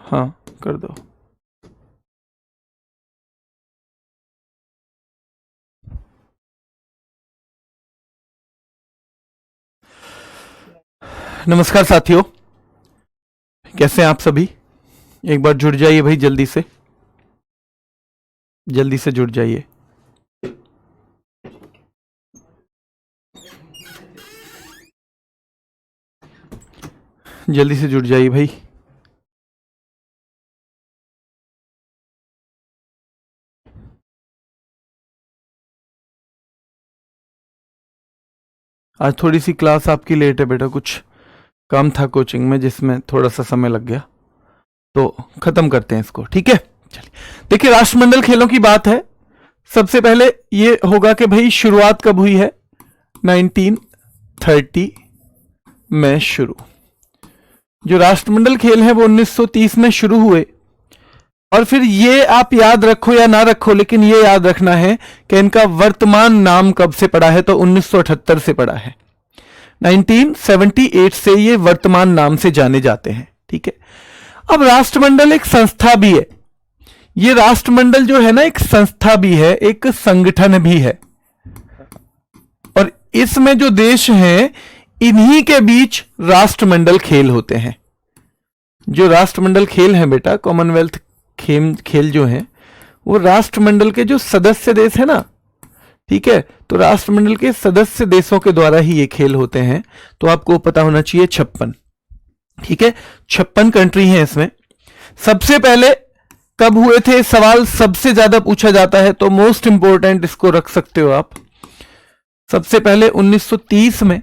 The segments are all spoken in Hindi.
हाँ कर दो। नमस्कार साथियों, कैसे हैं आप सभी। एक बार जुड़ जाइए भाई, जल्दी से जुड़ जाइए। जल्दी से जुड़ जाइए भाई। आज थोड़ी सी क्लास आपकी लेट है बेटा, कुछ काम था कोचिंग में जिसमें थोड़ा सा समय लग गया, तो खत्म करते हैं इसको, ठीक है। चलिए देखिए, राष्ट्रमंडल खेलों की बात है। सबसे पहले ये होगा कि भाई शुरुआत कब हुई है। 1930 में शुरू। जो राष्ट्रमंडल खेल हैं वो 1930 में शुरू हुए। और फिर ये आप याद रखो या ना रखो, लेकिन ये याद रखना है कि इनका वर्तमान नाम कब से पड़ा है, तो 1978 से पड़ा है। 1978 से ये वर्तमान नाम से जाने जाते हैं, ठीक है। अब राष्ट्रमंडल एक संस्था भी है। ये राष्ट्रमंडल जो है ना, एक संस्था भी है, एक संगठन भी है। और इसमें जो देश हैं, इन्हीं के बीच राष्ट्रमंडल खेल होते हैं। जो राष्ट्रमंडल खेल हैं बेटा, कॉमनवेल्थ खेल जो हैं, वो राष्ट्रमंडल के जो सदस्य देश है ना, ठीक है, तो राष्ट्रमंडल के सदस्य देशों के द्वारा ही ये खेल होते हैं। तो आपको पता होना चाहिए 56, ठीक है, 56 कंट्री हैं इसमें। सबसे पहले कब हुए थे, सवाल सबसे ज्यादा पूछा जाता है, तो मोस्ट इंपोर्टेंट इसको रख सकते हो आप। सबसे पहले 1930 में।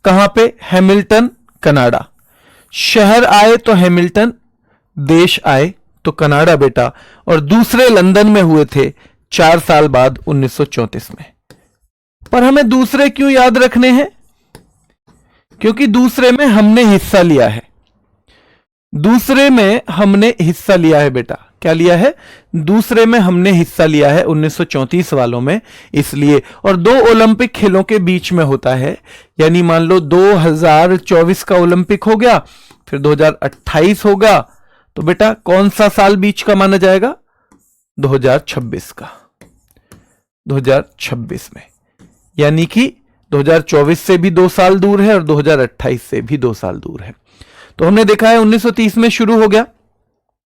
कहां पे, हैमिल्टन कनाडा। शहर आए तो हैमिल्टन, देश आए तो कनाडा बेटा। और दूसरे लंदन में हुए थे 4 साल बाद 1934 में। पर हमें दूसरे क्यों याद रखने हैं, क्योंकि दूसरे में हमने हिस्सा लिया है। दूसरे में हमने हिस्सा लिया है बेटा। क्या लिया है, दूसरे में हमने हिस्सा लिया है 1934 वालों में, इसलिए। और 2 ओलंपिक खेलों के बीच में होता है, यानी मान लो 2024 का ओलंपिक हो गया, फिर 2028 होगा, तो बेटा कौन सा साल बीच का माना जाएगा, 2026 का। 2026 में, यानी कि 2024 से भी 2 साल दूर है और 2028 से भी 2 साल दूर है। तो हमने देखा है 1930 में शुरू हो गया।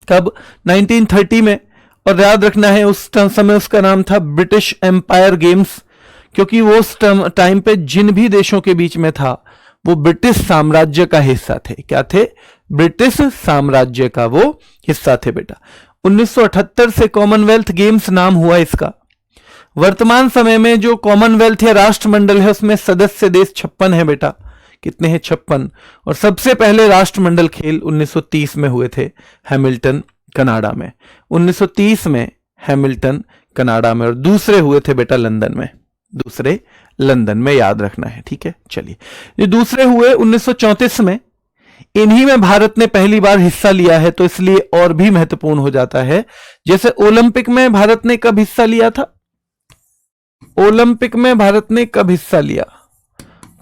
कब, 1930 में। और याद रखना है उस समय उसका नाम था ब्रिटिश एम्पायर गेम्स, क्योंकि वो उस टाइम पे जिन भी देशों के बीच में था वो ब्रिटिश साम्राज्य का हिस्सा थे। क्या थे, ब्रिटिश साम्राज्य का वो हिस्सा थे बेटा। 1978 से कॉमनवेल्थ गेम्स नाम हुआ इसका। वर्तमान समय में जो कॉमनवेल्थ या राष्ट्रमंडल है उसमें सदस्य देश 56 है बेटा। कितने हैं, 56। और सबसे पहले राष्ट्रमंडल खेल 1930 में हुए थे हैमिल्टन कनाडा में। 1930 में हैमिल्टन कनाडा में, और दूसरे हुए थे बेटा लंदन में। दूसरे लंदन में, याद रखना है, ठीक है। चलिए, ये दूसरे हुए 1934 में। इन्हीं में भारत ने पहली बार हिस्सा लिया है, तो इसलिए और भी महत्वपूर्ण हो जाता है। जैसे ओलंपिक में भारत ने कब हिस्सा लिया था, ओलंपिक में भारत ने कब हिस्सा लिया,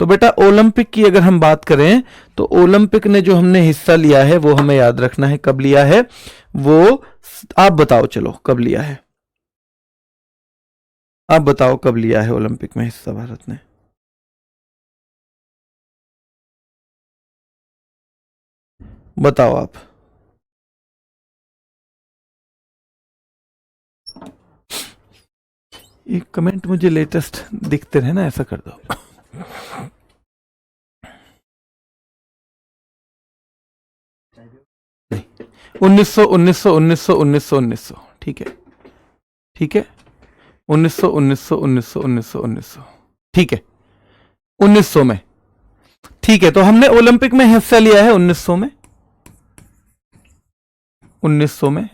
तो बेटा ओलंपिक की अगर हम बात करें तो ओलंपिक ने जो हमने हिस्सा लिया है वो हमें याद रखना है कब लिया है। वो आप बताओ, चलो कब लिया है, आप बताओ कब लिया है ओलंपिक में हिस्सा भारत ने। बताओ आप। एक कमेंट मुझे लेटेस्ट दिखते रहे ना, ऐसा कर दो। 1900, ठीक है, ठीक है, 1900, ठीक है, 1900 में, ठीक है। तो हमने ओलंपिक में हिस्सा लिया है 1900 में, 1900 में।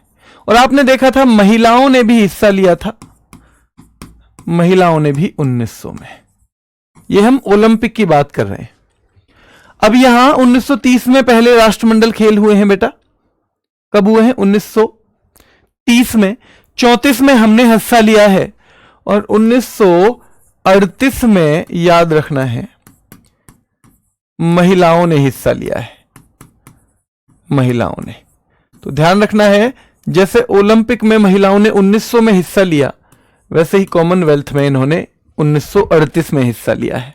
और आपने देखा था महिलाओं ने भी हिस्सा लिया था, महिलाओं ने भी 1900 में। ये हम ओलंपिक की बात कर रहे हैं। अब यहां 1930 में पहले राष्ट्रमंडल खेल हुए हैं बेटा। कब हुए हैं, 1930 में। 34 में हमने हिस्सा लिया है, और 1938 में, याद रखना है, महिलाओं ने हिस्सा लिया है। महिलाओं ने। तो ध्यान रखना है, जैसे ओलंपिक में महिलाओं ने 1900 में हिस्सा लिया, वैसे ही कॉमनवेल्थ में इन्होंने 1938 में हिस्सा लिया है।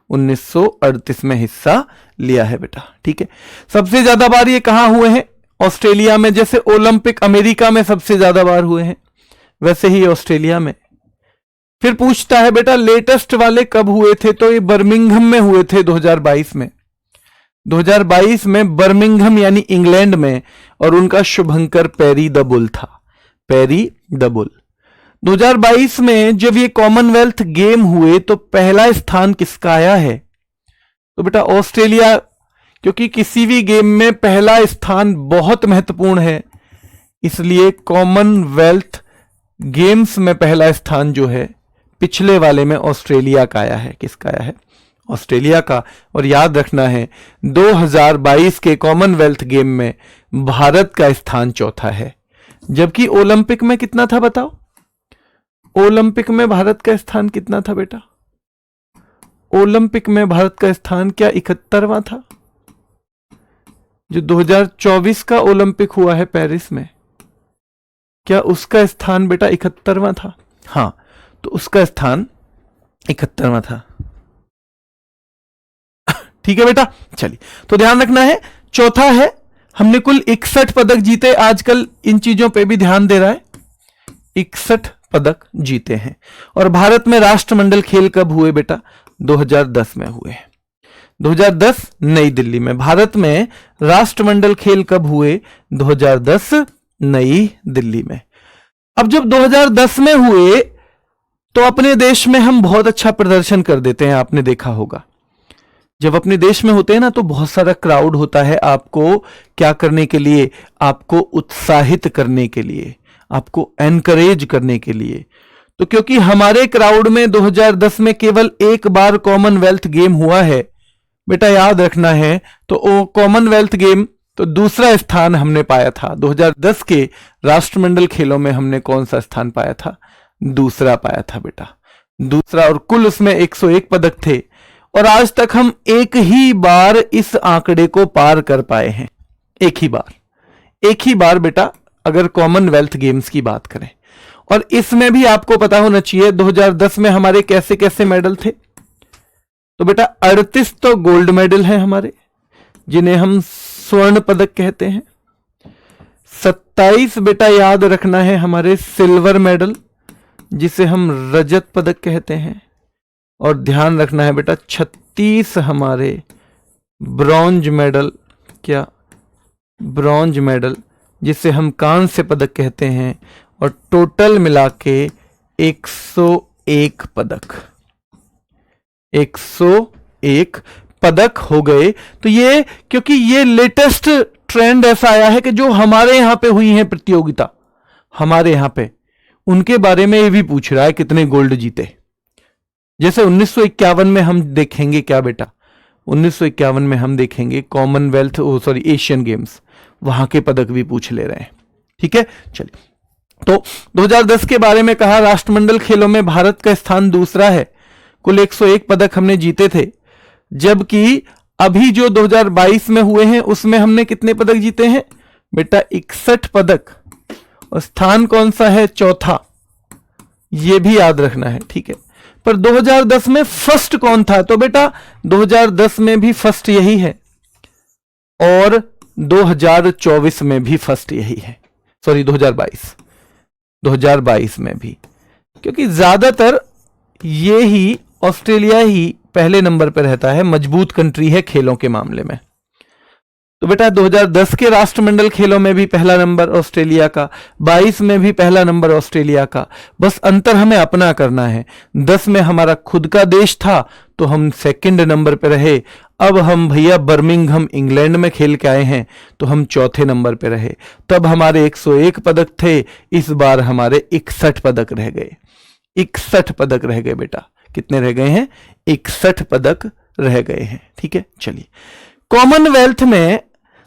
1938 में हिस्सा लिया है बेटा, ठीक है। सबसे ज्यादा बार ये कहां हुए हैं? ऑस्ट्रेलिया में। जैसे ओलंपिक अमेरिका में सबसे ज्यादा बार हुए हैं, वैसे ही ऑस्ट्रेलिया में। फिर पूछता है बेटा लेटेस्ट वाले कब हुए थे? तो ये बर्मिंघम में हुए थे 2022 में। 2022 में बर्मिंघम यानी इंग्लैंड में, और उनका शुभंकर पेरी द बुल था। Peri the bull. 2022 में जब ये कॉमनवेल्थ गेम हुए तो पहला स्थान किसका आया है? तो बेटा ऑस्ट्रेलिया, क्योंकि किसी भी गेम में पहला स्थान बहुत महत्वपूर्ण है, इसलिए कॉमनवेल्थ गेम्स में पहला स्थान जो है पिछले वाले में ऑस्ट्रेलिया का आया है। किसका आया है? ऑस्ट्रेलिया का। और याद रखना है 2022 के कॉमनवेल्थ गेम में भारत का स्थान चौथा है, जबकि ओलंपिक में कितना था बताओ? ओलंपिक में भारत का स्थान कितना था बेटा? ओलंपिक में भारत का स्थान क्या 71वां था? जो 2024 का ओलंपिक हुआ है पेरिस में, क्या उसका स्थान बेटा 71वां था? हां, तो उसका स्थान 71वां था। ठीक है बेटा, चलिए। तो ध्यान रखना है, चौथा है। हमने कुल 61 पदक जीते। आजकल इन चीजों पे भी ध्यान दे रहा है। 61 पदक जीते हैं। और भारत में राष्ट्रमंडल खेल कब हुए बेटा? 2010 में हुए। 2010 नई दिल्ली में। भारत में राष्ट्रमंडल खेल कब हुए? 2010 नई दिल्ली में। अब जब 2010 में हुए तो अपने देश में हम बहुत अच्छा प्रदर्शन कर देते हैं। आपने देखा होगा, जब अपने देश में होते हैं ना तो बहुत सारा क्राउड होता है आपको क्या करने के लिए? आपको उत्साहित करने के लिए, आपको एनकरेज करने के लिए। तो क्योंकि हमारे क्राउड में 2010 में केवल एक बार कॉमनवेल्थ गेम हुआ है बेटा, याद रखना है। तो वो कॉमनवेल्थ गेम तो दूसरा स्थान हमने पाया था। 2010 के राष्ट्रमंडल खेलों में हमने कौन सा स्थान पाया था? दूसरा पाया था बेटा, दूसरा। और कुल उसमें 101 पदक थे। और आज तक हम एक ही बार इस आंकड़े को पार कर पाए हैं। एक ही बार बेटा, अगर कॉमनवेल्थ गेम्स की बात करें। और इसमें भी आपको पता होना चाहिए 2010 में हमारे कैसे कैसे मेडल थे। तो बेटा 38 तो गोल्ड मेडल हैं हमारे, जिन्हें हम स्वर्ण पदक कहते हैं। 27 बेटा याद रखना है हमारे सिल्वर मेडल, जिसे हम रजत पदक कहते हैं। और ध्यान रखना है बेटा 36 हमारे ब्रॉन्ज मेडल, क्या? ब्रॉन्ज मेडल, जिसे हम कांस्य पदक कहते हैं। और टोटल मिला के 101 पदक, 101 पदक हो गए। तो ये, क्योंकि ये लेटेस्ट ट्रेंड ऐसा आया है कि जो हमारे यहां पे हुई है प्रतियोगिता, हमारे यहां पे, उनके बारे में ये भी पूछ रहा है कितने गोल्ड जीते। जैसे 1951 में हम देखेंगे क्या बेटा? 1951 में हम देखेंगे कॉमनवेल्थ, एशियन गेम्स, वहां के पदक भी पूछ ले रहे हैं। ठीक है, चलिए। तो 2010 के बारे में कहा, राष्ट्रमंडल खेलों में भारत का स्थान दूसरा है। कुल 101 पदक हमने जीते थे, जबकि अभी जो 2022 में हुए हैं उसमें हमने कितने पदक जीते हैं बेटा? 61 पदक। और स्थान कौन सा है? चौथा। यह भी याद रखना है, ठीक है। पर 2010 में फर्स्ट कौन था? तो बेटा 2010 में भी फर्स्ट यही है, और 2024 में भी फर्स्ट यही है। 2022 में भी, क्योंकि ज्यादातर ये ही ऑस्ट्रेलिया ही पहले नंबर पर रहता है, मजबूत कंट्री है खेलों के मामले में। तो बेटा 2010 के राष्ट्रमंडल खेलों में भी पहला नंबर ऑस्ट्रेलिया का, 22 में भी पहला नंबर ऑस्ट्रेलिया का। बस अंतर हमें अपना करना है। 10 में हमारा खुद का देश था तो हम सेकंड नंबर पे रहे। अब हम भैया बर्मिंघम इंग्लैंड में खेल के आए हैं तो हम चौथे नंबर पे रहे। तब हमारे 101 पदक थे, इस बार हमारे 61 पदक रह गए। 61 पदक रह गए बेटा। कितने रह गए हैं? 61 पदक रह गए हैं। ठीक है, चलिए। कॉमनवेल्थ में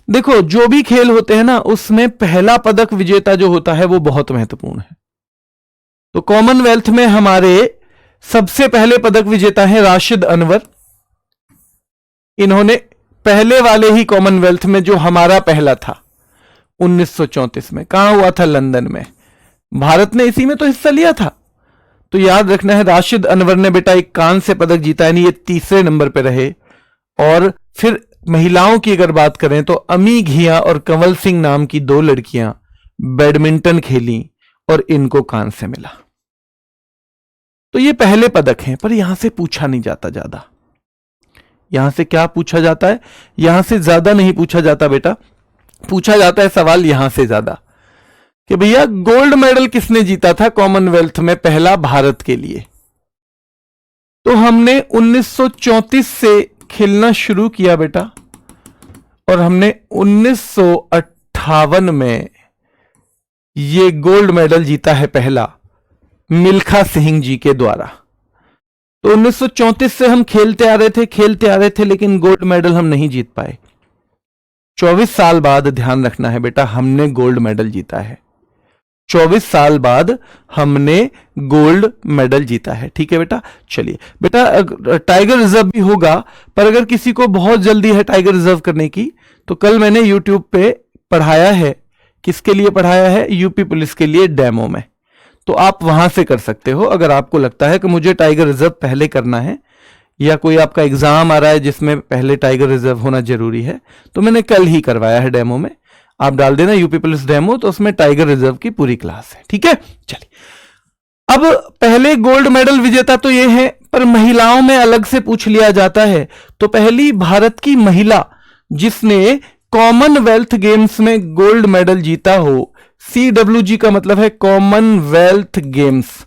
देखो, जो भी खेल होते हैं ना, उसमें पहला पदक विजेता जो होता है वो बहुत महत्वपूर्ण है। तो कॉमनवेल्थ में हमारे सबसे पहले पदक विजेता है राशिद अनवर। इन्होंने पहले वाले ही कॉमनवेल्थ में जो हमारा पहला था 1934 में, कहां हुआ था? लंदन में। भारत ने इसी में तो हिस्सा लिया था। तो याद रखना है, राशिद अनवर ने बेटा एक कांस्य पदक जीता, यानी ये तीसरे नंबर पे रहे। और फिर महिलाओं की अगर बात करें तो अमी घिया और कंवल सिंह नाम की दो लड़कियां बैडमिंटन खेली और इनको कांस्य मिला। तो ये पहले पदक हैं, पर यहां से पूछा नहीं जाता ज्यादा। यहां से क्या पूछा जाता है? यहां से ज्यादा नहीं पूछा जाता बेटा, पूछा जाता है सवाल यहां से ज्यादा कि भैया गोल्ड मेडल किसने जीता था कॉमनवेल्थ में पहला भारत के लिए? तो हमने 1934 से खेलना शुरू किया बेटा, और हमने 1958 में ये गोल्ड मेडल जीता है पहला, मिल्खा सिंह जी के द्वारा। तो 1934 से हम खेलते आ रहे थे, लेकिन गोल्ड मेडल हम नहीं जीत पाए। 24 साल बाद, ध्यान रखना है बेटा, हमने गोल्ड मेडल जीता है। 24 साल बाद हमने गोल्ड मेडल जीता है। ठीक है बेटा, चलिए बेटा, टाइगर रिजर्व भी होगा, पर अगर किसी को बहुत जल्दी है टाइगर रिजर्व करने की, तो कल मैंने यूट्यूब पे पढ़ाया है। किसके लिए पढ़ाया है? यूपी पुलिस के लिए, डेमो में। तो आप वहां से कर सकते हो अगर आपको लगता है कि मुझे टाइगर रिजर्व पहले करना है, या कोई आपका एग्जाम आ रहा है जिसमें पहले टाइगर रिजर्व होना जरूरी है। तो मैंने कल ही करवाया है डेमो में, आप डाल देना यूपी पुलिस डेमो, तो उसमें टाइगर रिजर्व की पूरी क्लास है। ठीक है, चलिए। अब पहले गोल्ड मेडल विजेता तो ये है, पर महिलाओं में अलग से पूछ लिया जाता है। तो पहली भारत की महिला जिसने कॉमनवेल्थ गेम्स में गोल्ड मेडल जीता हो, CWG का मतलब है कॉमनवेल्थ गेम्स,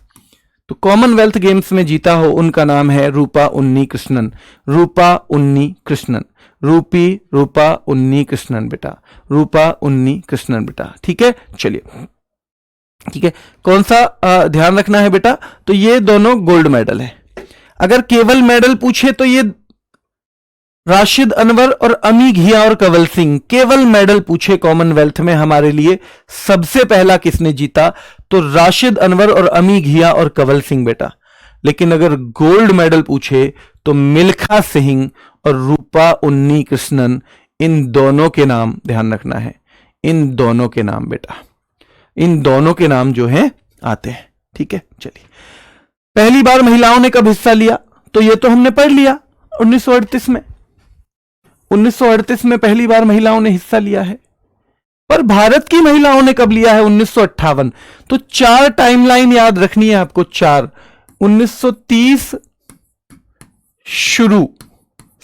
तो कॉमनवेल्थ गेम्स में जीता हो, उनका नाम है रूपा उन्नी कृष्णन। रूपा उन्नी कृष्णन, रूपा उन्नी कृष्णन बेटा, रूपा उन्नी कृष्णन बेटा। ठीक है, चलिए। ठीक है, कौन सा ध्यान रखना है बेटा? तो ये दोनों गोल्ड मेडल है। अगर केवल मेडल पूछे तो ये राशिद अनवर और अमी घिया और कंवल सिंह, केवल मेडल पूछे कॉमनवेल्थ में हमारे लिए सबसे पहला किसने जीता, तो राशिद अनवर और अमी घिया और कंवल सिंह बेटा। लेकिन अगर गोल्ड मेडल पूछे तो मिल्खा सिंह और रूपा उन्नी कृष्णन, इन दोनों के नाम ध्यान रखना है, इन दोनों के नाम बेटा, इन दोनों के नाम जो हैं आते हैं। ठीक है, चलिए। पहली बार महिलाओं ने कब हिस्सा लिया? तो ये तो हमने पढ़ लिया 1938 में। 1938 में पहली बार महिलाओं ने हिस्सा लिया है। पर भारत की महिलाओं ने कब लिया है? 1958। तो 4 टाइमलाइन याद रखनी है आपको, 4। 1930 शुरू,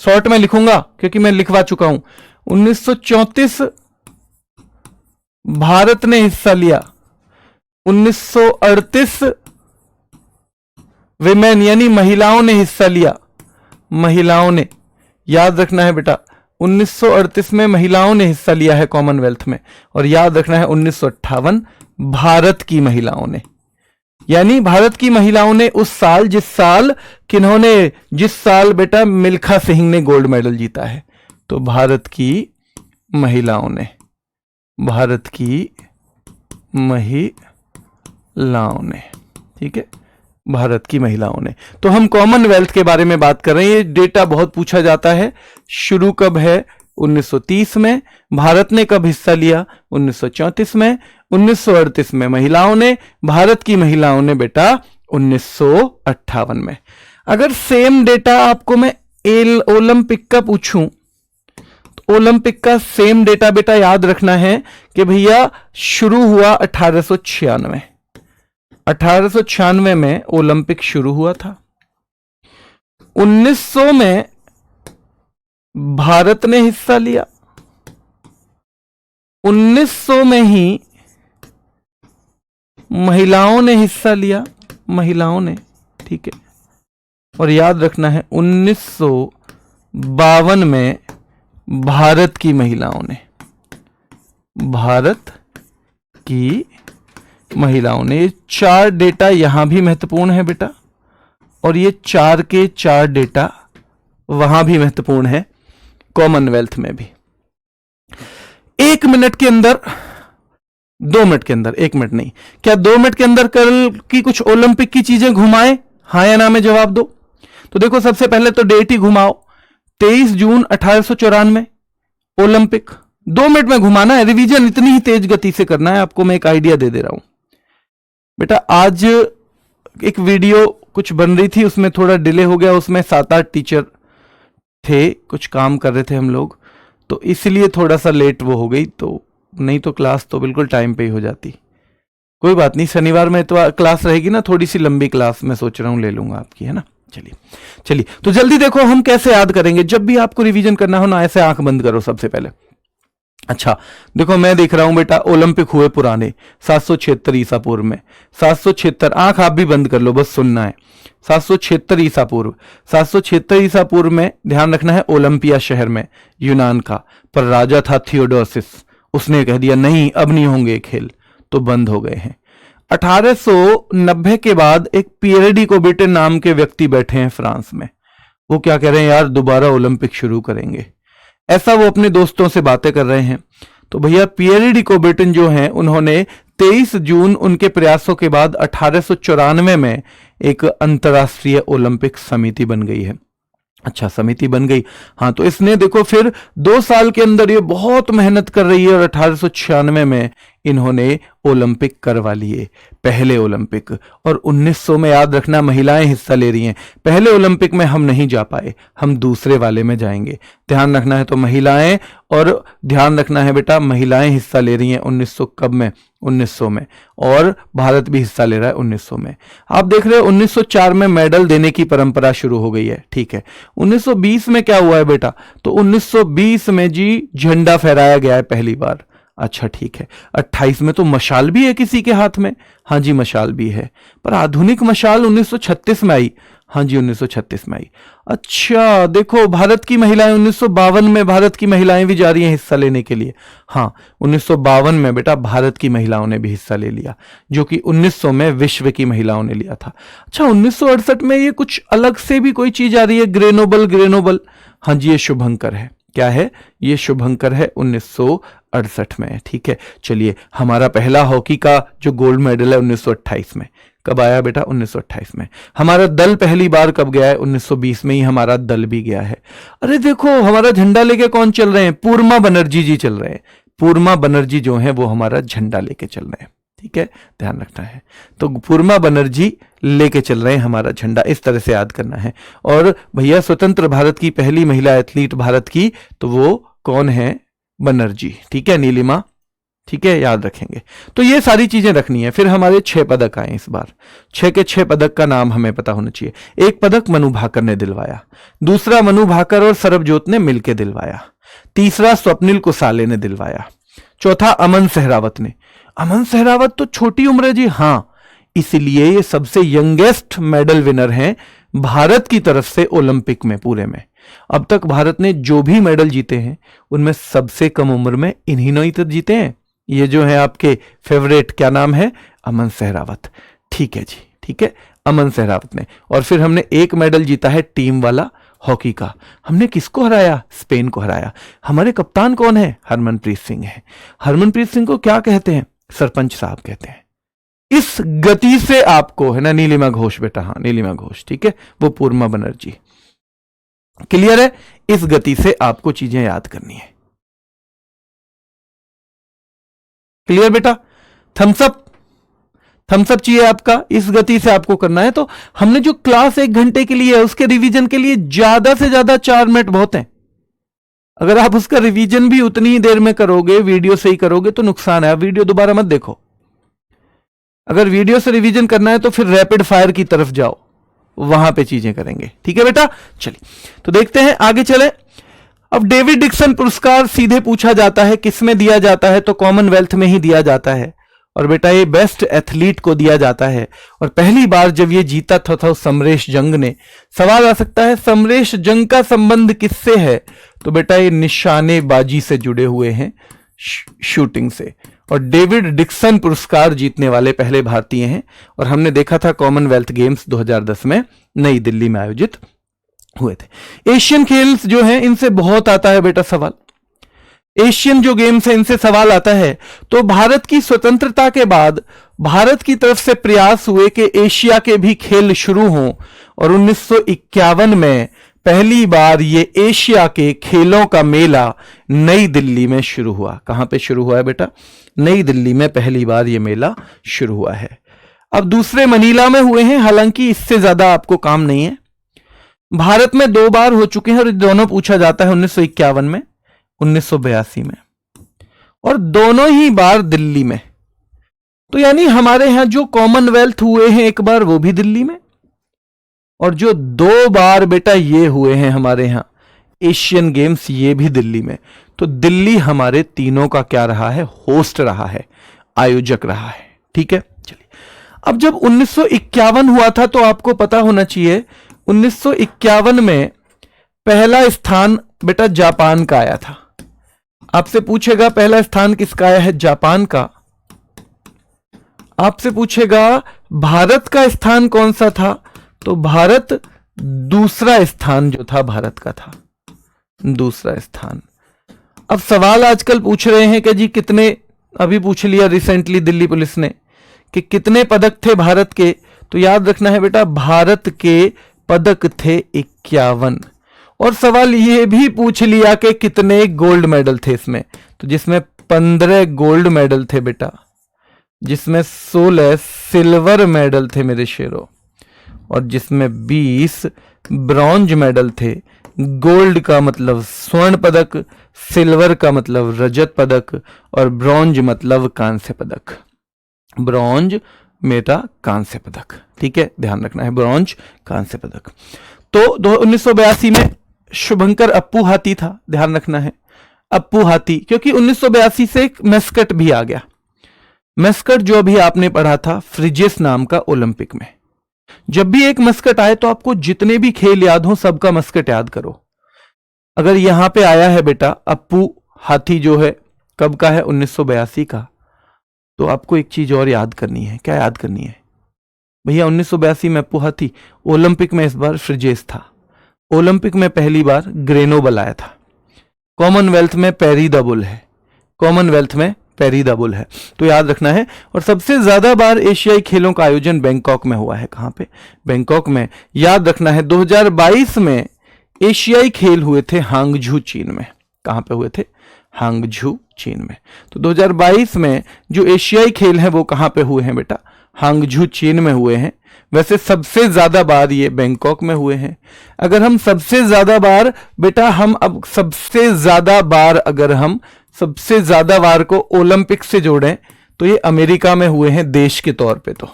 शॉर्ट में लिखूंगा क्योंकि मैं लिखवा चुका हूं। 1934 भारत ने हिस्सा लिया। 1938 विमेन यानी महिलाओं ने हिस्सा लिया, महिलाओं ने, याद रखना है बेटा। 1938 में महिलाओं ने हिस्सा लिया है कॉमनवेल्थ में, और याद रखना है 1958 भारत की महिलाओं ने, यानी भारत की महिलाओं ने उस साल, जिस साल बेटा मिल्खा सिंह ने गोल्ड मेडल जीता है। तो भारत की महिलाओं ने, भारत की महिलाओं ने, ठीक है, भारत की महिलाओं ने। तो हम कॉमनवेल्थ के बारे में बात कर रहे हैं। ये डेटा बहुत पूछा जाता है। शुरू कब है? 1930 में। भारत ने कब हिस्सा लिया? 1934 में। 1938 में महिलाओं ने, भारत की महिलाओं ने बेटा 1958 में। अगर सेम डेटा आपको मैं ओलंपिक का पूछूं, तो ओलंपिक का सेम डेटा बेटा याद रखना है कि भैया शुरू हुआ 1896। 1896 में ओलंपिक शुरू हुआ था। 1900 में भारत ने हिस्सा लिया। 1900 में ही महिलाओं ने हिस्सा लिया, महिलाओं ने, ठीक है। और याद रखना है 1952 में भारत की महिलाओं ने, भारत की महिलाओं ने। ये 4 डेटा यहां भी महत्वपूर्ण है बेटा, और ये 4 के 4 डेटा वहां भी महत्वपूर्ण है, कॉमनवेल्थ में भी। 1 मिनट के अंदर, 2 मिनट के अंदर, 1 मिनट नहीं, क्या 2 मिनट के अंदर कल की कुछ ओलंपिक की चीजें घुमाएं? हाँ या ना में जवाब दो। तो देखो, सबसे पहले तो डेट ही घुमाओ। 23 जून 1894 ओलंपिक। 2 मिनट में घुमाना है, रिवीजन इतनी ही तेज गति से करना है आपको, मैं एक आइडिया दे रहा हूं बेटा। आज एक वीडियो कुछ बन रही थी, उसमें थोड़ा डिले हो गया, उसमें 7-8 टीचर थे, कुछ काम कर रहे थे हम लोग, तो इसलिए थोड़ा सा लेट वो हो गई, तो नहीं तो क्लास तो बिल्कुल टाइम पे ही हो जाती। कोई बात नहीं, शनिवार में तो क्लास रहेगी ना, थोड़ी सी लंबी क्लास मैं सोच रहा हूं ले लूंगा आपकी, है ना। चलिए तो जल्दी देखो हम कैसे याद करेंगे। जब भी आपको रिवीजन करना हो ना, ऐसे आंख बंद करो सबसे पहले। अच्छा देखो मैं देख रहा हूं बेटा, ओलंपिक हुए पुराने 776 ईसा पूर्व में। 776, आंख आप भी बंद कर लो, बस सुनना है। 776 ईसा पूर्व, 776 ईसा पूर्व में ध्यान रखना है, ओलंपिया शहर में, यूनान का। पर राजा था थियोडोसिस, उसने कह दिया नहीं अब नहीं होंगे खेल, तो बंद हो गए हैं। 1890 के बाद एक पियरे कुबर्टिन नाम के व्यक्ति बैठे हैं फ्रांस में। वो क्या कह रहे हैं यार, दोबारा ओलंपिक शुरू करेंगे, ऐसा वो अपने दोस्तों से बातें कर रहे हैं। तो भैया पियरे कुबर्टिन जो हैं, उन्होंने 23 जून उनके प्रयासों के बाद 1894 में एक अंतर्राष्ट्रीय ओलंपिक समिति बन गई है। अच्छा समिति बन गई, हाँ। तो इसने देखो फिर 2 साल के अंदर ये बहुत मेहनत कर रही है और 1896 में इन्होंने ओलंपिक करवा लिए, पहले ओलंपिक। और 1900 में याद रखना महिलाएं हिस्सा ले रही हैं। पहले ओलंपिक में हम नहीं जा पाए, हम दूसरे वाले में जाएंगे, ध्यान रखना है। तो महिलाएं, और ध्यान रखना है बेटा, महिलाएं हिस्सा ले रही हैं 1900 कब में, 1900 में, और भारत भी हिस्सा ले रहा है 1900 में। आप देख रहे हो 1904 में मेडल देने की परंपरा शुरू हो गई है, ठीक है। 1920 में क्या हुआ है बेटा, तो 1920 में जी झंडा फहराया गया है पहली बार। अच्छा ठीक है। 28 में तो मशाल भी है किसी के हाथ में, हाँ जी मशाल भी है, पर आधुनिक मशाल 1936 में आई, हाँ जी 1936 में आई। अच्छा देखो भारत की महिलाएं 1952 में, भारत की महिलाएं भी जा रही हैं हिस्सा लेने के लिए, हाँ 1952 में बेटा भारत की महिलाओं ने भी हिस्सा ले लिया, जो कि 1900 में विश्व की महिलाओं ने लिया था। अच्छा 1968 में ये कुछ अलग से भी कोई चीज आ रही है, ग्रेनोबल, हाँ जी ये शुभंकर है। क्या है ये, शुभंकर है 1968 में, ठीक है। चलिए हमारा पहला हॉकी का जो गोल्ड मेडल है 1928 में, कब आया बेटा, 1928 में। हमारा दल पहली बार कब गया है, 1920 में ही हमारा दल भी गया है। अरे देखो हमारा झंडा लेके कौन चल रहे हैं, पूर्मा बनर्जी जी चल रहे हैं। पूर्मा बनर्जी जो है वो हमारा झंडा लेके चल रहे हैं, ठीक है, ध्यान रखना है। तो पूर्मा बनर्जी लेके चल रहे हैं हमारा झंडा, इस तरह से याद करना है। और भैया स्वतंत्र भारत की पहली महिला एथलीट भारत की, तो वो कौन है, बनर्जी, ठीक है, नीलिमा, ठीक है, याद रखेंगे। तो ये सारी चीजें रखनी है। फिर हमारे 6 पदक आए इस बार, 6 के 6 पदक का नाम हमें पता होना चाहिए। एक पदक मनु भाकर ने दिलवाया, दूसरा मनु भाकर और सरबजोत ने मिलकर दिलवाया, तीसरा स्वप्निल कुसाले ने दिलवाया, चौथा अमन सहरावत ने। अमन सहरावत तो छोटी उम्र है जी, हाँ, इसलिए ये सबसे यंगेस्ट मेडल विनर हैं भारत की तरफ से ओलंपिक में पूरे में। अब तक भारत ने जो भी मेडल जीते हैं उनमें सबसे कम उम्र में इन्हीं ने तो जीते हैं। ये जो है आपके फेवरेट, क्या नाम है, अमन सहरावत, ठीक है जी, ठीक है, अमन सहरावत ने। और फिर हमने एक मेडल जीता है टीम वाला हॉकी का, हमने किसको हराया, स्पेन को हराया। हमारे कप्तान कौन है, हरमनप्रीत सिंह है। हरमनप्रीत सिंह को क्या कहते हैं, सरपंच साहब कहते हैं। इस गति से आपको, है ना, नीलिमा घोष बेटा, हाँ नीलिमा घोष, ठीक है, वो पूर्मा बनर्जी, क्लियर है। इस गति से आपको चीजें याद करनी है, क्लियर बेटा। थम्सअप चाहिए आपका, इस गति से आपको करना है। तो हमने जो क्लास 1 घंटे के लिए है उसके रिवीजन के लिए ज्यादा से ज्यादा 4 मिनट बहुत हैं। अगर आप उसका रिवीजन भी उतनी ही देर में करोगे, वीडियो से ही करोगे, तो नुकसान है। आप वीडियो दोबारा मत देखो। अगर वीडियो से रिवीजन करना है तो फिर रैपिड फायर की तरफ जाओ, वहां पे चीजें करेंगे, ठीक है बेटा। चलिए तो देखते हैं, आगे चले। अब डेविड डिक्सन पुरस्कार सीधे पूछा जाता है किसमें दिया जाता है, तो कॉमनवेल्थ में ही दिया जाता है। और बेटा ये बेस्ट एथलीट को दिया जाता है। और पहली बार जब ये जीता था समरेश जंग ने। सवाल आ सकता है समरेश जंग का संबंध किससे है, तो बेटा ये निशानेबाजी से जुड़े हुए हैं, शूटिंग से। और डेविड डिक्सन पुरस्कार जीतने वाले पहले भारतीय हैं। और हमने देखा था कॉमनवेल्थ गेम्स 2010 में नई दिल्ली में आयोजित हुए थे। एशियन खेल्स जो हैं इनसे बहुत आता है बेटा सवाल। एशियन जो गेम्स है इनसे सवाल आता है। तो भारत की स्वतंत्रता के बाद भारत की तरफ से प्रयास हुए कि एशिया के भी खेल शुरू हों। और 1951 में पहली बार ये एशिया के खेलों का मेला नई दिल्ली में शुरू हुआ। कहां पे शुरू हुआ है बेटा? नई दिल्ली में पहली बार ये मेला शुरू हुआ है। अब दूसरे मनीला में हुए हैं, हालांकि इससे ज्यादा आपको काम नहीं है। भारत में 2 बार हो चुके हैं और दोनों पूछा जाता है 1951 में, 1982 में, और दोनों ही बार दिल्ली में। तो यानी हमारे यहां जो कॉमनवेल्थ हुए हैं एक बार, वो भी दिल्ली में, और जो 2 बार बेटा ये हुए हैं हमारे यहां एशियन गेम्स, ये भी दिल्ली में। तो दिल्ली हमारे तीनों का क्या रहा है? होस्ट रहा है, आयोजक रहा है। ठीक है, चलिए। अब जब 1951 हुआ था तो आपको पता होना चाहिए 1951 में पहला स्थान बेटा जापान का आया था। आपसे पूछेगा पहला स्थान किसका आया है? जापान का। आपसे पूछेगा भारत का स्थान कौन सा था? तो भारत दूसरा स्थान जो था भारत का था, दूसरा स्थान। अब सवाल आजकल पूछ रहे हैं कि जी कितने, अभी पूछ लिया रिसेंटली दिल्ली पुलिस ने कि कितने पदक थे भारत के। तो याद रखना है बेटा, भारत के पदक थे 51। और सवाल यह भी पूछ लिया कि कितने गोल्ड मेडल थे इसमें। तो जिसमें 15 गोल्ड मेडल थे बेटा, जिसमें 16 सिल्वर मेडल थे मेरे शेरों, और जिसमें 20 ब्रॉन्ज मेडल थे। गोल्ड का मतलब स्वर्ण पदक, सिल्वर का मतलब रजत पदक, और ब्रॉन्ज मतलब कांस्य पदक। ब्रॉन्ज मेरा कांस्य पदक। ठीक है, ध्यान रखना है, ब्रॉन्ज कांस्य पदक। तो 1982 में शुभंकर अप्पू हाथी था, ध्यान रखना है, अप्पू हाथी, क्योंकि 1982 से एक मेस्कट भी आ गया। मेस्कट जो अभी आपने पढ़ा था फ्रिजेस नाम का ओलंपिक में। जब भी एक मस्कट आए तो आपको जितने भी खेल याद हो सबका मस्कट याद करो। अगर यहां पे आया है बेटा अप्पू हाथी, जो है कब का है? 1982 का। तो आपको एक चीज और याद करनी है। क्या याद करनी है भैया? 1982 में अप्पू हाथी, ओलंपिक में इस बार फ्रिजेस था। ओलंपिक में पहली बार ग्रेनोबल आया था। कॉमनवेल्थ में पेरी द बुल है, कॉमनवेल्थ में पेरी द बुल है, तो याद रखना है। और सबसे ज्यादा बार एशियाई खेलों का आयोजन बैंकॉक में हुआ है। कहां पे? बैंकॉक में। याद रखना है 2022 में एशियाई खेल हुए थे हांगझू चीन में। कहां पे हुए थे? हांगझू चीन में। तो 2022 में जो एशियाई खेल हैं वो कहां पे हुए हैं बेटा? हांगझू चीन में हुए हैं। वैसे सबसे ज्यादा बार ये बैंकॉक में हुए हैं। अगर हम सबसे ज्यादा बार बेटा, हम अब सबसे ज्यादा बार अगर हम सबसे ज्यादा बार को ओलंपिक से जोड़ें तो ये अमेरिका में हुए हैं देश के तौर पे। तो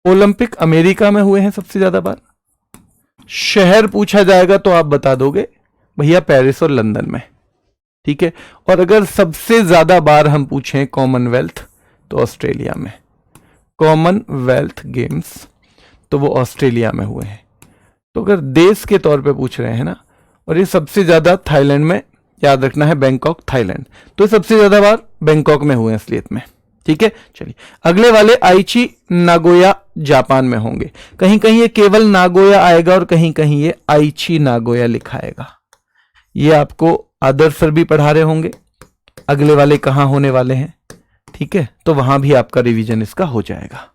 ओलंपिक अमेरिका में हुए हैं सबसे ज्यादा बार। शहर पूछा जाएगा तो आप बता दोगे भैया पेरिस और लंदन में। ठीक है, और अगर सबसे ज्यादा बार हम पूछें कॉमनवेल्थ तो ऑस्ट्रेलिया में। कॉमनवेल्थ गेम्स तो वो ऑस्ट्रेलिया में हुए हैं। तो अगर देश के तौर पे पूछ रहे हैं ना, और ये सबसे ज्यादा थाईलैंड में, याद रखना है बैंकॉक थाईलैंड, तो सबसे ज्यादा बार बैंकॉक में हुए हैं असलियत में। ठीक है, चलिए अगले वाले आइची नागोया जापान में होंगे। कहीं कहीं ये केवल नागोया आएगा और कहीं कहीं ये आइची नागोया लिखा आएगा। ये आपको आदर्श सर भी पढ़ा रहे होंगे। अगले वाले कहां होने वाले हैं? ठीक है, तो वहां भी आपका रिवीजन इसका हो जाएगा।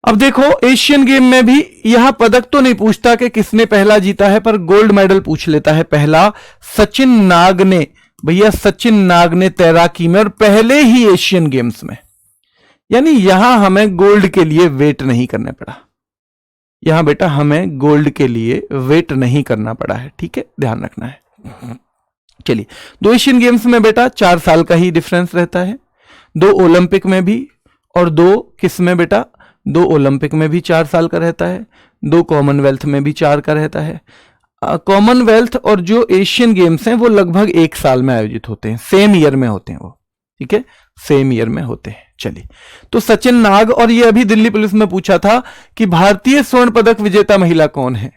अब देखो एशियन गेम में भी यहां पदक तो नहीं पूछता कि किसने पहला जीता है, पर गोल्ड मेडल पूछ लेता है। पहला सचिन नाग ने, भैया सचिन नाग ने तैराकी में, और पहले ही एशियन गेम्स में। यानी यहां हमें गोल्ड के लिए वेट नहीं करना पड़ा। यहां बेटा हमें गोल्ड के लिए वेट नहीं करना पड़ा है। ठीक है, ध्यान रखना है। चलिए, 2 एशियन गेम्स में बेटा 4 साल का ही डिफरेंस रहता है। 2 ओलंपिक में भी, और 2 किस में बेटा? 2 ओलंपिक में भी 4 साल का रहता है, 2 कॉमनवेल्थ में भी 4 का रहता है। कॉमनवेल्थ और जो एशियन गेम्स हैं वो लगभग 1 साल में आयोजित होते हैं, सेम ईयर में होते हैं वो। ठीक है, सेम ईयर में होते हैं। चलिए, तो सचिन नाग, और ये अभी दिल्ली पुलिस में पूछा था कि भारतीय स्वर्ण पदक विजेता महिला कौन है।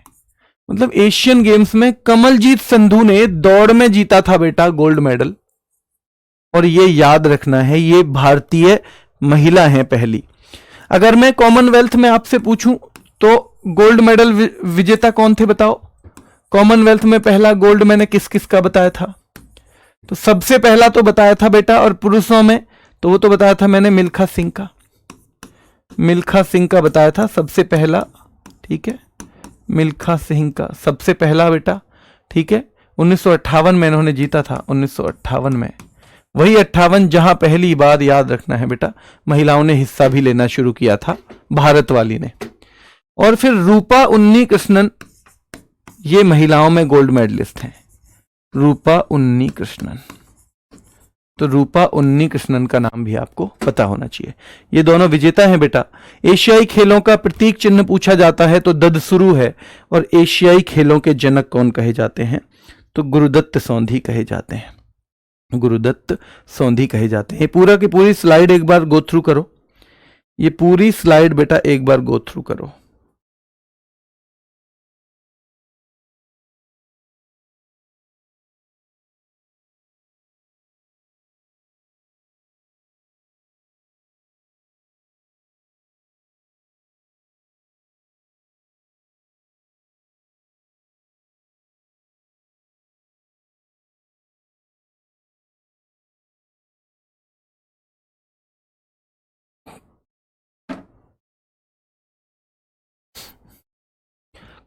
मतलब एशियन गेम्स में कमलजीत संधू ने दौड़ में जीता था बेटा गोल्ड मेडल, और ये याद रखना है ये भारतीय महिला है पहली। अगर मैं कॉमनवेल्थ में आपसे पूछूं तो गोल्ड मेडल विजेता कौन थे बताओ? कॉमनवेल्थ में पहला गोल्ड मैंने किस किस का बताया था? तो सबसे पहला तो बताया था बेटा, और पुरुषों में तो वो तो बताया था मैंने मिल्खा सिंह का, मिल्खा सिंह का बताया था सबसे पहला। ठीक है, मिल्खा सिंह का सबसे पहला बेटा, ठीक है, 1958 में इन्होंने जीता था, 1958 में, वही 58 जहां पहली बार, याद रखना है बेटा, महिलाओं ने हिस्सा भी लेना शुरू किया था, भारत वाली ने। और फिर रूपा उन्नी कृष्णन, ये महिलाओं में गोल्ड मेडलिस्ट हैं, रूपा उन्नी कृष्णन। तो रूपा उन्नी कृष्णन का नाम भी आपको पता होना चाहिए। ये दोनों विजेता हैं बेटा। एशियाई खेलों का प्रतीक चिन्ह पूछा जाता है तो ददसुरु है। और एशियाई खेलों के जनक कौन कहे जाते हैं? तो गुरुदत्त सोंधी कहे जाते हैं, गुरुदत्त सोंधी कहे जाते हैं। ये पूरा की पूरी स्लाइड एक बार गो थ्रू करो, ये पूरी स्लाइड बेटा एक बार गो थ्रू करो।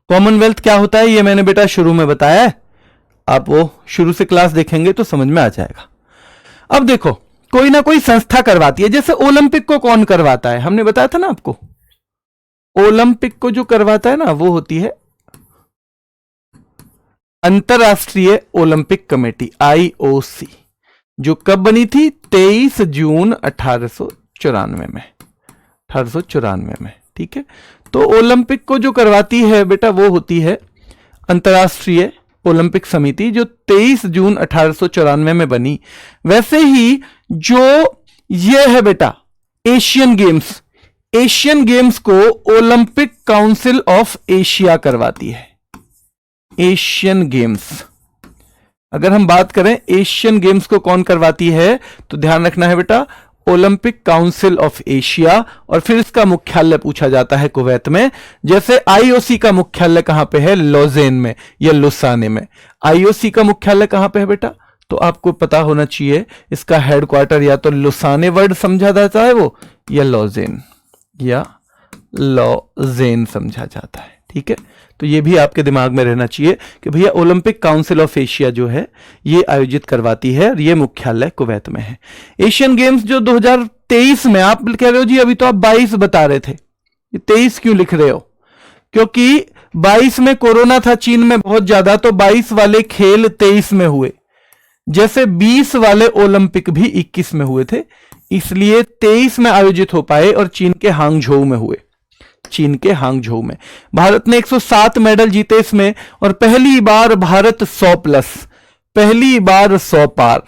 कॉमनवेल्थ क्या होता है ये मैंने बेटा शुरू में बताया है, आप वो शुरू से क्लास देखेंगे तो समझ में आ जाएगा। अब देखो, कोई ना कोई संस्था करवाती है, जैसे ओलंपिक को कौन करवाता है, हमने बताया था ना आपको, ओलंपिक को जो करवाता है ना वो होती है अंतरराष्ट्रीय ओलंपिक कमेटी, आईओसी, जो कब बनी थी? 23 जून 1894 में, 1894 में, ठीक है। तो ओलंपिक को जो करवाती है बेटा वो होती है अंतरराष्ट्रीय ओलंपिक समिति, जो 23 जून 1894 में बनी। वैसे ही जो ये है बेटा एशियन गेम्स, एशियन गेम्स को ओलंपिक काउंसिल ऑफ एशिया करवाती है। एशियन गेम्स, अगर हम बात करें एशियन गेम्स को कौन करवाती है तो ध्यान रखना है बेटा ओलंपिक काउंसिल ऑफ एशिया। और फिर इसका मुख्यालय पूछा जाता है कुवैत में। जैसे आईओसी का मुख्यालय कहां पे है? लॉजेन में या लुसाने में। आईओसी का मुख्यालय कहां पे है बेटा? तो आपको पता होना चाहिए इसका हेडक्वार्टर या तो लुसाने वर्ड समझा जाता है वो, या लॉजेन, या लॉजेन समझा जाता है, ठीक है। तो ये भी आपके दिमाग में रहना चाहिए कि भैया ओलंपिक काउंसिल ऑफ एशिया जो है ये आयोजित करवाती है और ये मुख्यालय कुवैत में है। एशियन गेम्स जो 2023 में, आप कह रहे हो जी अभी तो आप 22 बता रहे थे, ये 23 क्यों लिख रहे हो? क्योंकि 22 में कोरोना था चीन में बहुत ज्यादा, तो 22 वाले खेल 23 में हुए, जैसे 20 वाले ओलंपिक भी 21 में हुए थे, इसलिए 23 में आयोजित हो पाए और चीन के हांगझोउ में हुए, चीन के हांगझोउ में। भारत ने 107 मेडल जीते इसमें, और पहली बार भारत 100 प्लस, पहली बार 100 पार,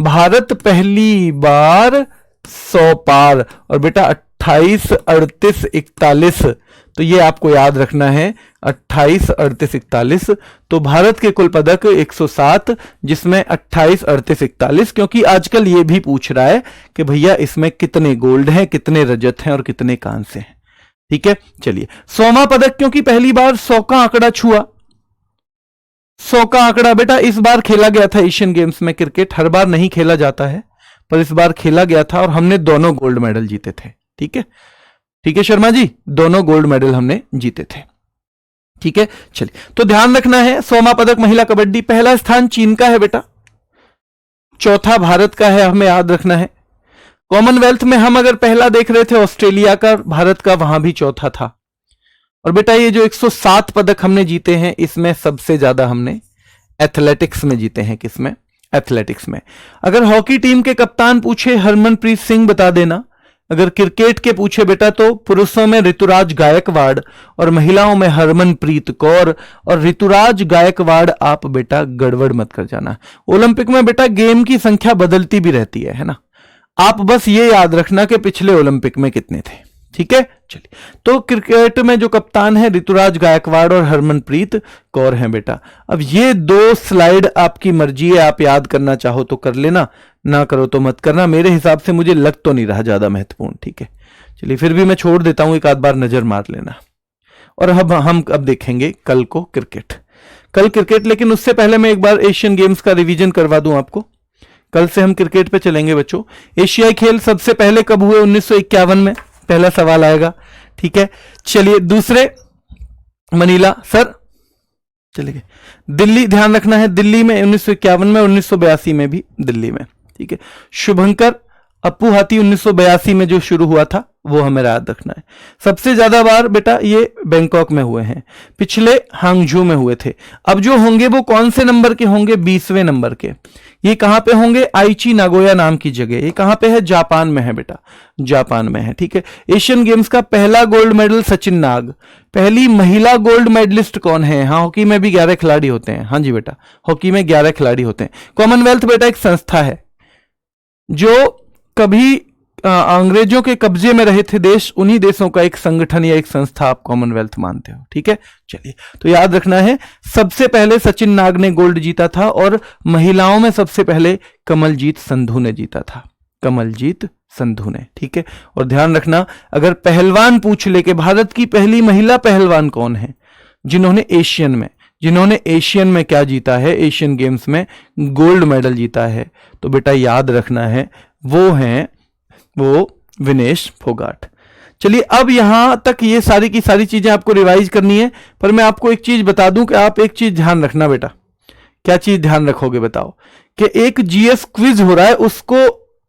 भारत पहली बार 100 पार। और बेटा 28, 38, 41, तो ये आपको याद रखना है, 28, 38, 41। तो भारत के कुल पदक 107, जिसमें 28, 38, 41, क्योंकि आजकल ये भी पूछ रहा है कि भैया इसमें कितने गोल्ड हैं, कितने रजत हैं और कितने कांस्य हैं, ठीक है। चलिए 100वां पदक, क्योंकि पहली बार 100 का आंकड़ा छुआ। 100 का आंकड़ा बेटा इस बार खेला गया था एशियन गेम्स में। क्रिकेट हर बार नहीं खेला जाता है, पर इस बार खेला गया था और हमने दोनों गोल्ड मेडल जीते थे, ठीक है, ठीक है शर्मा जी, दोनों गोल्ड मेडल हमने जीते थे, ठीक है। चलिए तो ध्यान रखना है 100वां पदक महिला कबड्डी, पहला स्थान चीन का है बेटा, चौथा भारत का है, हमें याद रखना है। कॉमनवेल्थ में हम अगर पहला देख रहे थे ऑस्ट्रेलिया का, भारत का वहां भी चौथा था। और बेटा ये जो 107 पदक हमने जीते हैं, इसमें सबसे ज्यादा हमने एथलेटिक्स में जीते हैं। किसमें? एथलेटिक्स में। अगर हॉकी टीम के कप्तान पूछे हरमनप्रीत सिंह बता देना। अगर क्रिकेट के पूछे बेटा तो पुरुषों में ऋतुराज गायकवाड़ और महिलाओं में हरमनप्रीत कौर। और ऋतुराज गायकवाड़ आप बेटा गड़बड़ मत कर जाना। ओलंपिक में बेटा गेम की संख्या बदलती भी रहती है ना, आप बस ये याद रखना कि पिछले ओलंपिक में कितने थे, ठीक है। चलिए तो क्रिकेट में जो कप्तान है ऋतुराज गायकवाड़ और हरमनप्रीत कौर हैं बेटा। अब ये दो स्लाइड आपकी मर्जी है, आप याद करना चाहो तो कर लेना, ना करो तो मत करना। मेरे हिसाब से मुझे लग तो नहीं रहा ज्यादा महत्वपूर्ण, ठीक है। चलिए फिर भी मैं छोड़ देता हूं, एक आध बार नजर मार लेना। और अब हम देखेंगे कल को क्रिकेट, कल क्रिकेट। लेकिन उससे पहले मैं एक बार एशियन गेम्स का रिवीजन करवा दूं आपको। कल से हम क्रिकेट पे चलेंगे बच्चों। एशियाई खेल सबसे पहले कब हुए? 1951 में, पहला सवाल आएगा, ठीक है। चलिए दूसरे मनीला सर चले गए। दिल्ली ध्यान रखना है, दिल्ली में 1951 में, 1982 में भी दिल्ली में, ठीक है। शुभंकर अप्पू हाथी 1982 में जो शुरू हुआ था वो हमें याद रखना है। सबसे ज्यादा बार बेटा ये बैंकॉक में हुए हैं, पिछले हांगझू में हुए थे। अब जो होंगे वो कौन से नंबर के होंगे? 20वें नंबर के। ये कहां पे होंगे? आइची नागोया नाम की जगह। ये कहां पे है? जापान में है बेटा, जापान में है, ठीक है। एशियन गेम्स का पहला गोल्ड मेडल सचिन नाग। पहली महिला गोल्ड मेडलिस्ट कौन है? हाँ, हॉकी में भी 11 खिलाड़ी होते हैं। हाँ जी बेटा, हॉकी में 11 खिलाड़ी होते हैं। कॉमनवेल्थ बेटा एक संस्था है जो कभी अंग्रेजों के कब्जे में रहे थे देश, उन्हीं देशों का एक संगठन या एक संस्था आप कॉमनवेल्थ मानते हो, ठीक है। चलिए, तो याद रखना है सबसे पहले सचिन नाग ने गोल्ड जीता था और महिलाओं में सबसे पहले कमलजीत संधू ने जीता था, कमलजीत संधू ने, ठीक है। और ध्यान रखना, अगर पहलवान पूछ ले कि भारत की पहली महिला पहलवान कौन है जिन्होंने एशियन में क्या जीता है, एशियन गेम्स में गोल्ड मेडल जीता है, तो बेटा याद रखना है वो विनेश फोगाट। चलिए, अब यहां तक ये सारी की सारी चीजें आपको रिवाइज करनी है, पर मैं आपको एक चीज बता दूं कि आप एक चीज ध्यान रखना बेटा। क्या चीज ध्यान रखोगे बताओ? कि एक जीएस क्विज हो रहा है, उसको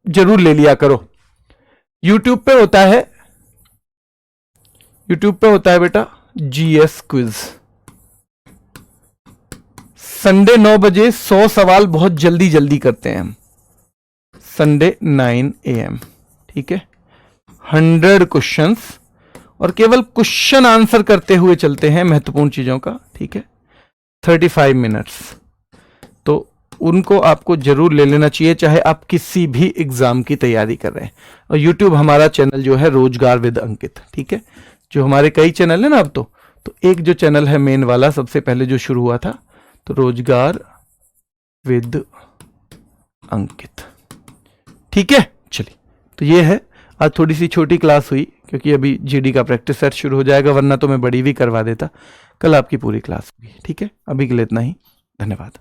जरूर ले लिया करो। यूट्यूब पे होता है बेटा जीएस क्विज। संडे 9 बजे 100 सवाल बहुत जल्दी जल्दी करते हैं हम, संडे 9 AM, ठीक है। 100 क्वेश्चंस और केवल क्वेश्चन आंसर करते हुए चलते हैं महत्वपूर्ण चीजों का, ठीक है। 35 मिनट्स, तो उनको आपको जरूर ले लेना चाहिए, चाहे आप किसी भी एग्जाम की तैयारी कर रहे हैं। और यूट्यूब हमारा चैनल जो है रोजगार विद अंकित, ठीक है। जो हमारे कई चैनल है ना अब तो एक जो चैनल है मेन वाला सबसे पहले जो शुरू हुआ था, तो रोजगार विद अंकित, ठीक है। चलिए, तो ये है, आज थोड़ी सी छोटी क्लास हुई क्योंकि अभी जीडी का प्रैक्टिस सेट शुरू हो जाएगा, वरना तो मैं बड़ी भी करवा देता। कल आपकी पूरी क्लास होगी, ठीक है। अभी के लिए इतना ही, धन्यवाद।